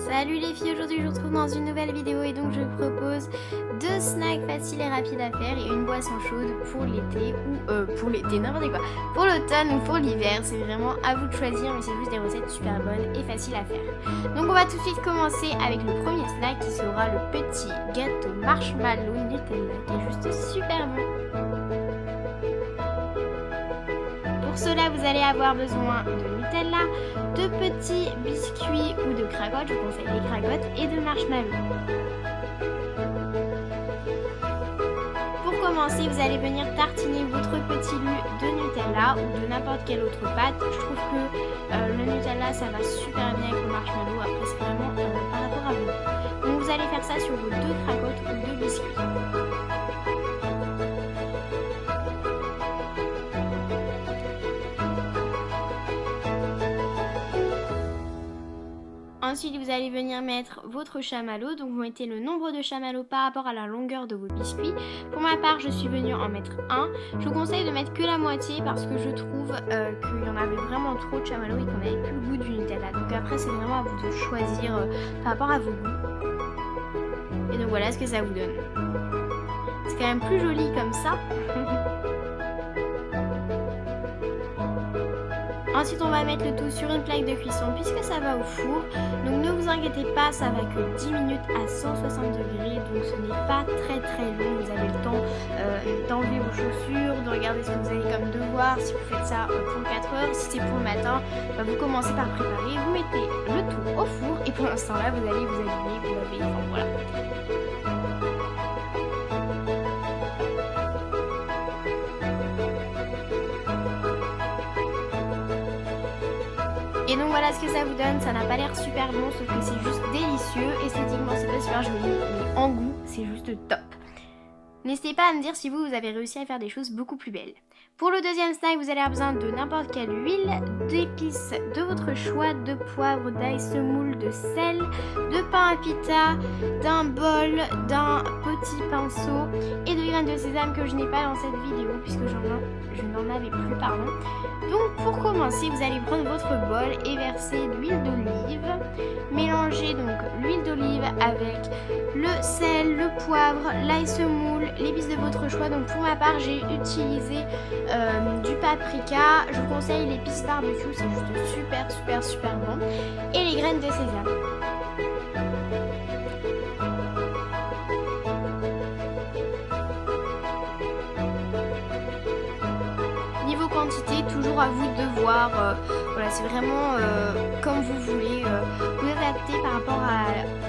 Salut les filles, aujourd'hui je vous retrouve dans une nouvelle vidéo et donc je vous propose 2 snacks faciles et rapides à faire et une boisson chaude pour l'été ou pour l'été, n'importe quoi, pour l'automne ou pour l'hiver, c'est vraiment à vous de choisir mais c'est juste des recettes super bonnes et faciles à faire. Donc on va tout de suite commencer avec le premier snack qui sera le petit gâteau marshmallow Nutella qui est juste super bon. Pour cela, vous allez avoir besoin de Nutella, de petits biscuits ou de cracottes, je vous conseille les cracottes, et de marshmallows. Pour commencer, vous allez venir tartiner votre petit lu de Nutella ou de n'importe quelle autre pâte. Je trouve que le Nutella, ça va super bien avec le marshmallow, après c'est vraiment par rapport à vous. Donc vous allez faire ça sur vos 2 cracottes ou 2 biscuits. Ensuite, vous allez venir mettre votre chamallow. Donc, vous mettez le nombre de chamallows par rapport à la longueur de vos biscuits. Pour ma part, je suis venue en mettre un. Je vous conseille de mettre que la moitié parce que je trouve qu'il y en avait vraiment trop de chamallows et qu'on n'avait plus le goût du Nutella. Donc après, c'est vraiment à vous de choisir par rapport à vos goûts. Et donc voilà ce que ça vous donne. C'est quand même plus joli comme ça. Ensuite, on va mettre le tout sur une plaque de cuisson puisque ça va au four. Donc ne vous inquiétez pas, ça va que 10 minutes à 160 degrés. Donc ce n'est pas très long. Vous avez le temps d'enlever vos chaussures, de regarder ce que vous avez comme devoir. Si vous faites ça pour 4 heures, si c'est pour le matin, vous commencez par préparer. Vous mettez le tout au four et pendant ce temps-là, vous allez vous habiller, vous laver. Enfin voilà. Et donc voilà ce que ça vous donne, ça n'a pas l'air super bon, sauf que c'est juste délicieux, esthétiquement c'est pas super joli, mais en goût c'est juste top. N'hésitez pas à me dire si vous avez réussi à faire des choses beaucoup plus belles. Pour le deuxième snack, vous allez avoir besoin de n'importe quelle huile, d'épices de votre choix, de poivre, d'ail semoule, de sel, de pain à pita, d'un bol, d'un petit pinceau et de graines de sésame que je n'ai pas dans cette vidéo puisque je n'en avais plus, pardon. Donc pour commencer, vous allez prendre votre bol et verser l'huile d'olive. Mélangez donc l'huile d'olive avec le sel, le poivre, l'ail semoule, l'épice de votre choix. Donc pour ma part, j'ai utilisé du paprika. Je vous conseille l'épice barbecue, c'est juste super bon. Et les graines de sésame. Niveau quantité, toujours à vous de voir. Voilà, c'est vraiment comme vous voulez. Vous adaptez par rapport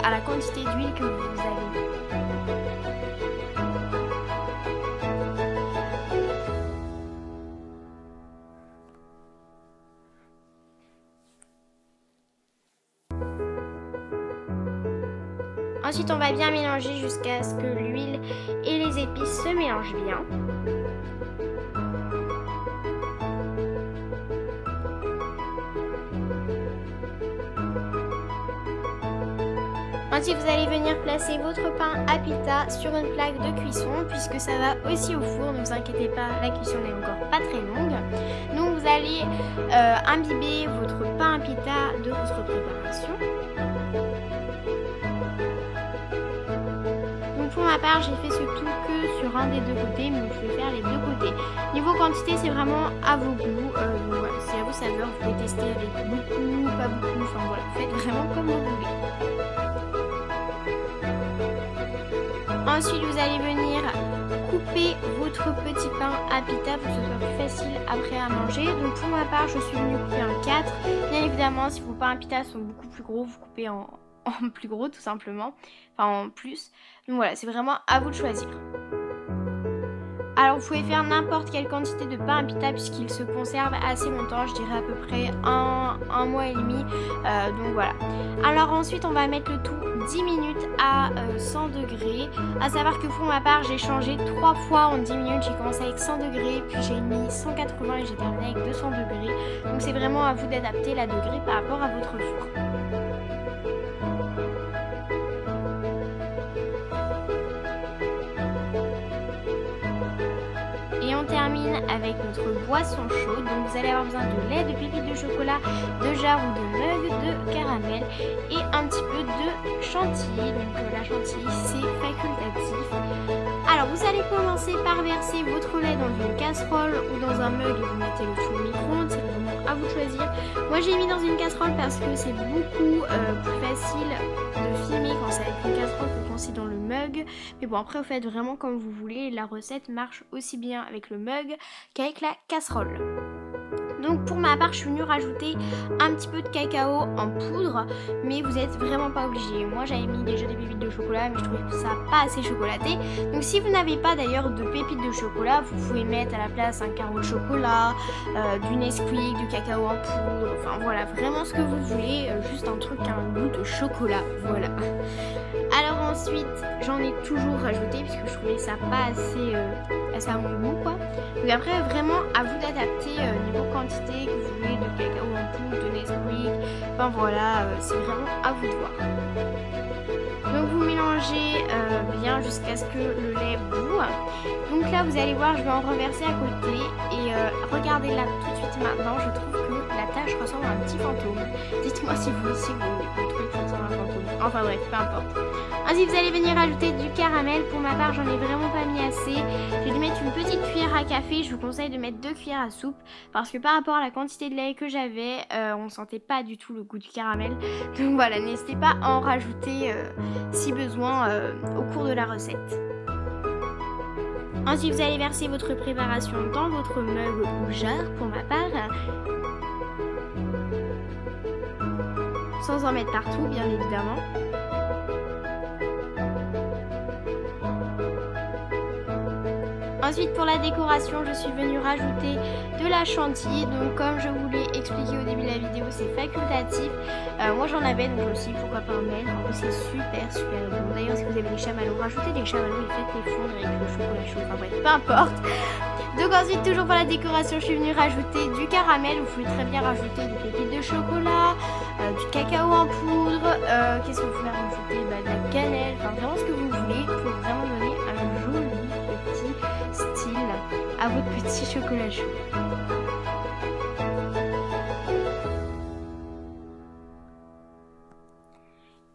à la quantité d'huile que vous avez. Ensuite, on va bien mélanger jusqu'à ce que l'huile et les épices se mélangent bien. Ensuite, vous allez venir placer votre pain à pita sur une plaque de cuisson puisque ça va aussi au four, ne vous inquiétez pas, la cuisson n'est encore pas très longue. Donc vous allez imbiber votre pain à pita de votre préparation. Donc pour ma part, j'ai fait ce tout que sur un des 2 côtés, mais vous pouvez faire les 2 côtés. Niveau quantité, c'est vraiment à vos goûts. Voilà, c'est à vos saveurs, vous pouvez tester avec beaucoup, pas beaucoup, enfin voilà, vous faites vraiment comme vous voulez. Ensuite, vous allez venir couper votre petit pain à pita pour que ce soit plus facile après à manger. Donc pour ma part, je suis venue couper en 4. Bien évidemment, si vos pains à pita sont beaucoup plus gros, vous coupez en plus gros tout simplement, enfin en plus. Donc voilà, c'est vraiment à vous de choisir. Alors vous pouvez faire n'importe quelle quantité de pain à pita puisqu'il se conserve assez longtemps, je dirais à peu près un mois et demi. Donc voilà. Alors ensuite on va mettre le tout 10 minutes à 100 degrés. A savoir que pour ma part j'ai changé 3 fois en 10 minutes. J'ai commencé avec 100 degrés, puis j'ai mis 180 et j'ai terminé avec 200 degrés. Donc c'est vraiment à vous d'adapter la degré par rapport à votre four. Et on termine termine avec notre boisson chaude. Donc vous allez avoir besoin de lait, de pépites de chocolat, de jarre ou de mug, de caramel et un petit peu de chantilly. Donc la chantilly c'est facultatif. Alors vous allez commencer par verser votre lait dans une casserole ou dans un mug et vous mettez le tout au micro-ondes, c'est vraiment à vous de choisir. Moi j'ai mis dans une casserole parce que c'est beaucoup plus facile de filmer quand c'est avec une casserole que quand c'est dans le mug. Mais bon après vous faites vraiment comme vous voulez, la recette marche aussi bien avec le mug qu'avec la casserole. Donc pour ma part je suis venue rajouter un petit peu de cacao en poudre, mais vous n'êtes vraiment pas obligé. Moi j'avais mis déjà des pépites de chocolat mais je trouvais ça pas assez chocolaté. Donc si vous n'avez pas d'ailleurs de pépites de chocolat, vous pouvez mettre à la place un carreau de chocolat, du Nesquik, du cacao en poudre, enfin voilà, vraiment ce que vous voulez, juste un truc qui a un goût de chocolat, voilà. Alors ensuite j'en ai toujours rajouté parce que je trouvais ça pas assez à mon goût quoi. Donc après vraiment à vous d'adapter niveau quantité que vous voulez de cacao en poudre, de Nesquik, enfin voilà, c'est vraiment à vous de voir. Donc vous mélangez bien jusqu'à ce que le lait bout. Donc là vous allez voir, je vais en renverser à côté et regardez là tout de suite maintenant, je trouve que la tâche ressemble à un petit fantôme. Dites-moi si vous aussi vous trouvez que ça ressemble à un fantôme. Enfin bref, peu importe. Ensuite vous allez venir ajouter du caramel. Pour ma part j'en ai vraiment pas mis assez. Je vais lui mettre une petite cuillère à café. Je vous conseille de mettre 2 cuillères à soupe parce que par rapport à la quantité de lait que j'avais, on sentait pas du tout le goût du caramel. Donc voilà, n'hésitez pas à en rajouter si besoin au cours de la recette. Ensuite vous allez verser votre préparation dans votre mug ou jarre pour ma part. Sans en mettre partout bien évidemment. Ensuite pour la décoration je suis venue rajouter de la chantilly. Donc comme je vous l'ai expliqué au début de la vidéo c'est facultatif. Moi j'en avais donc aussi pourquoi pas en mettre. En plus c'est super bon. D'ailleurs si vous avez des chamallows, rajoutez des chamallows et faites-les fondre avec le chocolat chaud. Enfin bref, peu importe. Donc ensuite toujours pour la décoration je suis venue rajouter du caramel. Vous pouvez très bien rajouter des pépites de chocolat, du cacao en poudre, qu'est-ce que vous pouvez rajouter, de la cannelle, enfin vraiment ce que vous voulez pour vraiment donner un joli petit style à votre petit chocolat chaud.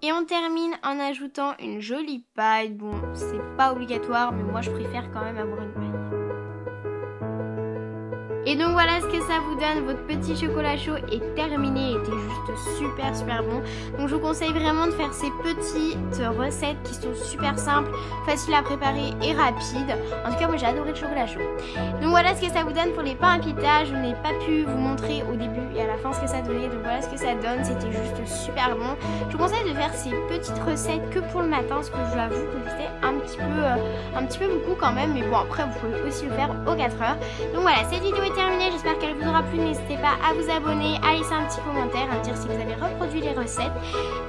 Et on termine en ajoutant une jolie paille. Bon, c'est pas obligatoire, mais moi je préfère quand même avoir une paille. Et donc voilà ce que ça vous donne, votre petit chocolat chaud est terminé, il était juste super bon. Donc je vous conseille vraiment de faire ces petites recettes qui sont super simples, faciles à préparer et rapides. En tout cas moi j'ai adoré le chocolat chaud. Donc voilà ce que ça vous donne pour les pains à pita. Je n'ai pas pu vous montrer au début et à la fin ce que ça donnait. Donc voilà ce que ça donne, c'était juste super bon. Je vous conseille de faire ces petites recettes que pour le matin parce que je l'avoue que c'était un petit peu beaucoup quand même. Mais bon après vous pouvez aussi le faire aux 4 heures. Donc voilà, cette vidéo est terminée, j'espère qu'elle vous aura plu. N'hésitez pas à vous abonner, à laisser un petit commentaire, à me dire si vous avez reproduit les recettes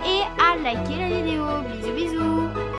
et à liker la vidéo. Bisous bisous.